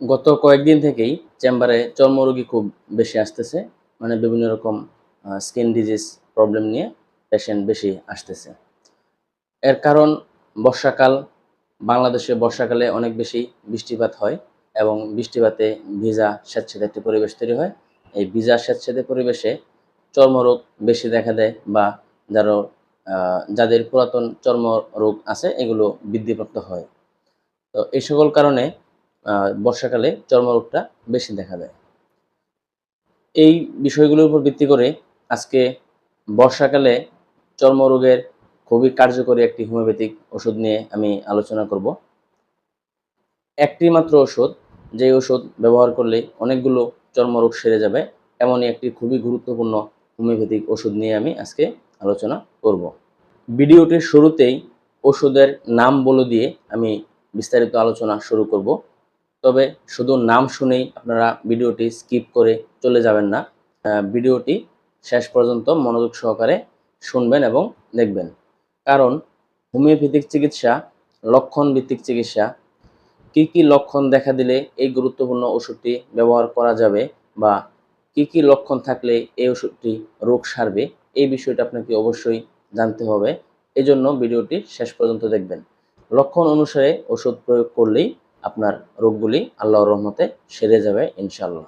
গত কয়েকদিন থেকেই চেম্বারে চর্মরোগী খুব বেশি আসতেছে। মানে বিভিন্ন রকম স্কিন ডিজিজ প্রবলেম নিয়ে পেশেন্ট বেশি আসতেছে। এর কারণ বর্ষাকাল। বাংলাদেশে বর্ষাকালে অনেক বেশি বৃষ্টিপাত হয় এবং বৃষ্টিপাতে ভিজা স্যাঁতসেঁতে একটি পরিবেশ তৈরি হয়। এই ভিজা স্যাঁতসেঁতে পরিবেশে চর্মরোগ বেশি দেখা দেয় বা যারা যাদের পুরাতন চর্মরোগ আছে এগুলো বৃদ্ধিপ্রাপ্ত হয়। তো এই সকল কারণে বর্ষাকালে চর্মরোগটা বেশি দেখা দেয়। এই বিষয়গুলোর উপর ভিত্তি করে আজকে বর্ষাকালে চর্মরোগের খুবই কার্যকরী একটি হোমিওপ্যাথিক ওষুধ নিয়ে আমি আলোচনা করব। একটি মাত্র ওষুধ, যে ওষুধ ব্যবহার করলে অনেকগুলো চর্মরোগ সেরে যাবে, এমনই একটি খুবই গুরুত্বপূর্ণ হোমিওপ্যাথিক ওষুধ নিয়ে আমি আজকে আলোচনা করব। ভিডিওটির শুরুতেই ওষুধের নাম বলে দিয়ে আমি বিস্তারিত আলোচনা শুরু করব। তবে শুধু নাম শুনেই আপনারা ভিডিওটি স্কিপ করে চলে যাবেন না। ভিডিওটি শেষ পর্যন্ত মনোযোগ সহকারে শুনবেন এবং দেখবেন। কারণ হোমিওপ্যাথিক চিকিৎসা লক্ষণ ভিত্তিক চিকিৎসা। কি কি লক্ষণ দেখা দিলে এই গুরুত্বপূর্ণ ওষুধটি ব্যবহার করা যাবে বা কি কি লক্ষণ থাকলে এই ওষুধটি রোগ সারবে, এই বিষয়টা আপনাকে অবশ্যই জানতে হবে। এজন্য ভিডিওটি শেষ পর্যন্ত দেখবেন। লক্ষণ অনুসারে ওষুধ প্রয়োগ করলেই আপনার রোগগুলি আল্লাহর রহমতে সেরে যাবে ইনশাআল্লাহ।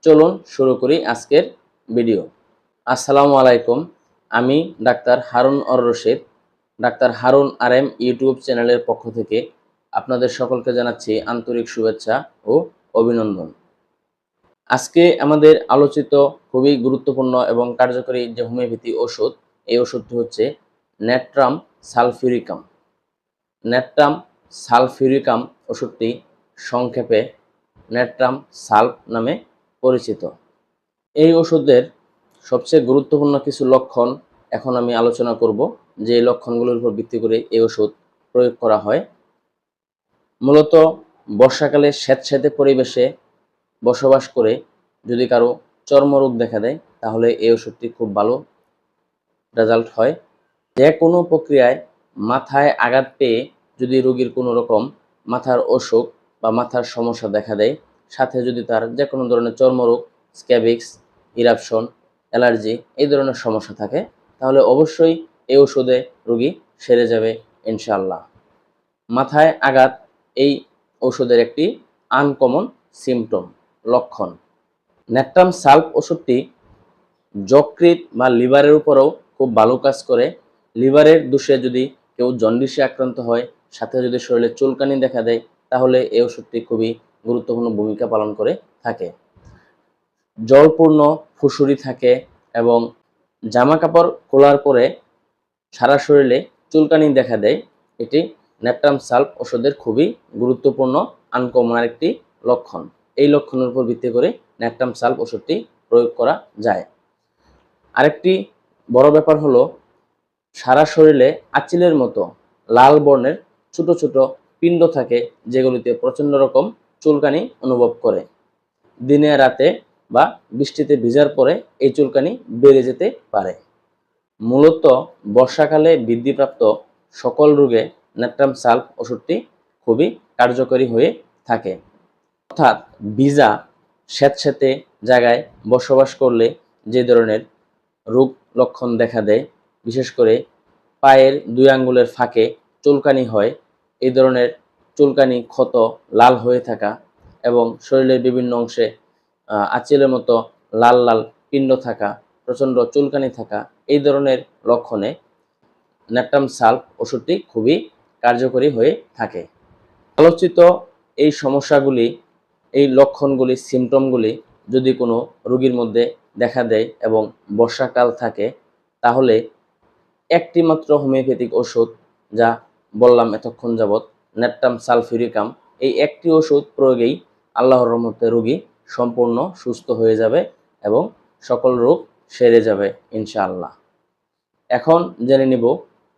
চলুন শুরু করি আজকের ভিডিও। আসসালামু আলাইকুম। আমি doctor Harun or Rashid, doctor Harun RM YouTube চ্যানেলের পক্ষ থেকে আপনাদের সকলকে জানাচ্ছি আন্তরিক শুভেচ্ছা ও অভিনন্দন। আজকে আমাদের আলোচিত খুবই গুরুত্বপূর্ণ এবং কার্যকরী যে হোমিওপ্যাথি ওষুধ, এই ওষুধটি হচ্ছে ন্যাট্রাম সালফিউরিকাম। ন্যাট্রাম সালফিউরিকাম ওষুধটি সংক্ষেপে ন্যাট্রাম সালফ নামে পরিচিত। এই ওষুধের সবচেয়ে গুরুত্বপূর্ণ কিছু লক্ষণ এখন আমি আলোচনা করব, যে লক্ষণগুলোর উপর ভিত্তি করে এই ওষুধ প্রয়োগ করা হয়। মূলত বর্ষাকালে স্যাঁতসেঁতে পরিবেশে বসবাস করে যদি কারো চর্মরোগ দেখা দেয়, তাহলে এই ওষুধটি খুব ভালো রেজাল্ট হয়। যে কোনো প্রক্রিয়ায় মাথায় আঘাত পেয়ে যদি রোগীর কোনো রকম মাথার অসুখ বা মাথার সমস্যা দেখা দেয়, সাথে যদি তার যে কোনো ধরনের চর্মরোগ, স্ক্যাবিক্স, ইরাপশন, অ্যালার্জি এই ধরনের সমস্যা থাকে, তাহলে অবশ্যই এই ওষুধে রোগী সেরে যাবে ইনশাআল্লাহ। মাথায় আঘাত এই ওষুধের একটি আনকমন সিমটম, লক্ষণ। ন্যাট্রাম সালফ ওষুধটি যকৃৎ বা লিভারের উপরেও খুব ভালো কাজ করে। লিভারের দোষে যদি কেউ জন্ডিসে আক্রান্ত হয়, সাথে যদি শরীরে চুলকানি দেখা দেয়, তাহলে এই ওষুধটি খুবই গুরুত্বপূর্ণ ভূমিকা পালন করে থাকে। জলপূর্ণ ফুসুরি থাকে এবং জামা কাপড় খোলার পরে সারা শরীরে চুলকানি দেখা দেয়, এটি ন্যাট্রাম সালফ ওষুধের খুবই গুরুত্বপূর্ণ আনকমন একটি লক্ষণ। এই লক্ষণের উপর ভিত্তি করে ন্যাট্রাম সালফ ওষুধটি প্রয়োগ করা যায়। আরেকটি বড় ব্যাপার হলো, সারা শরীরে আঁচিলের মতো লাল বর্ণের ছোট ছোট পিণ্ড থাকে, যেগুলিতে প্রচণ্ড রকম চুলকানি অনুভব করে। দিনে রাতে বা বৃষ্টিতে ভিজার পরে এই চুলকানি বেড়ে যেতে পারে। মূলত বর্ষাকালে বৃদ্ধিপ্রাপ্ত সকল রোগে ন্যাট্রাম সালফ ওষুধটি খুবই কার্যকরী হয়ে থাকে। অর্থাৎ ভিজা স্যাঁতসেঁতে জায়গায় বসবাস করলে যে ধরনের রোগ লক্ষণ দেখা দেয়, বিশেষ করে পায়ের 2 আঙ্গুলের ফাঁকে চুলকানি হয়, এই ধরনের চুলকানি, ক্ষত, লাল হয়ে থাকা এবং শরীরের বিভিন্ন অংশে আঁচিলের মতো লাল লাল পিণ্ড থাকা, প্রচণ্ড চুলকানি থাকা, এই ধরনের লক্ষণে ন্যাট্রাম সালফ ওষুধটি খুবই কার্যকরী হয়ে থাকে। আলোচিত এই সমস্যাগুলি, এই লক্ষণগুলি, সিমটমগুলি যদি কোনো রোগীর মধ্যে দেখা দেয় এবং বর্ষাকাল থাকে, তাহলে একটি মাত্র হোমিওপ্যাথিক ওষুধ, যা বললাম এতক্ষণ যাবৎ, ন্যাট্রাম সালফিউরিকাম, এই একটি ওষুধ প্রয়োগেই আল্লাহর রহমতে রোগী সম্পূর্ণ সুস্থ হয়ে যাবে এবং সকল রোগ সেরে যাবে ইনশাআল্লাহ। এখন জেনে নিব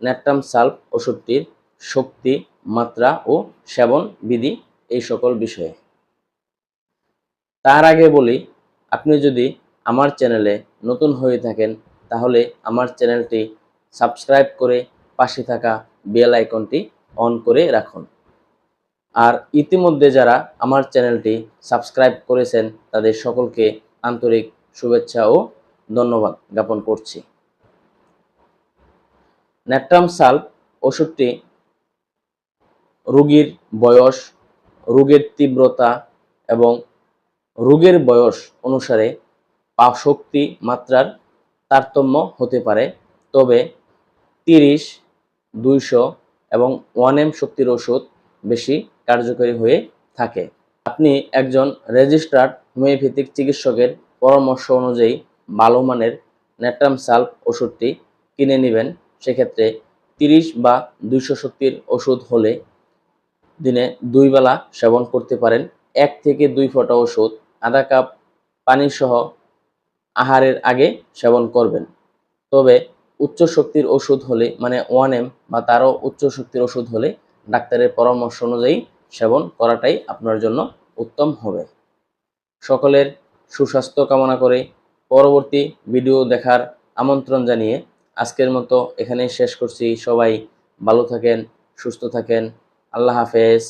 ন্যাট্রাম সালফ ওষুধটির শক্তি, মাত্রা ও সেবন বিধি, এই সকল বিষয়ে। তার আগে বলি, আপনি যদি আমার চ্যানেলে নতুন হয়ে থাকেন, তাহলে আমার চ্যানেলটি সাবস্ক্রাইব করে পাশে থাকা বেল আইকনটি অন করে রাখুন। আর ইতিমধ্যে যারা আমার চ্যানেলটি সাবস্ক্রাইব করেছেন তাদের সকলকে আন্তরিক শুভেচ্ছা ও ধন্যবাদ জ্ঞাপন করছি। ন্যাট্রাম সাল্প ওষুধটি রোগীর বয়স, রোগের তীব্রতা এবং রোগের বয়স অনুসারে পাকশক্তি মাত্রার তারতম্য হতে পারে, তবে 30, 200 এবং 1M শক্তির ওষুধ বেশি কার্যকরী হয়ে থাকে। আপনি একজন রেজিস্টার্ড হোমিওপ্যাথিক চিকিৎসকের পরামর্শ অনুযায়ী ভালো মানের ন্যাট্রাম সাল্প ওষুধটি কিনে নেবেন। সেক্ষেত্রে 30 বা 200 শক্তির ওষুধ হলে দিনে 2 বেলা সেবন করতে পারেন। 1 থেকে 2 ফোঁটা ওষুধ আধা কাপ পানি সহ আহারের আগে সেবন করবেন। তবে উচ্চ শক্তির ওষুধ হলে মানে 1M বা তারও উচ্চ শক্তির ওষুধ হলে ডাক্তারের পরামর্শ অনুযায়ী সেবন করাটাই আপনার জন্য উত্তম হবে। সকলের সুস্বাস্থ্য কামনা করে পরবর্তী ভিডিও দেখার আমন্ত্রণ জানিয়ে আজকের মতো এখানেই শেষ করছি। সবাই ভালো থাকেন, সুস্থ থাকেন। আল্লাহ হাফেজ।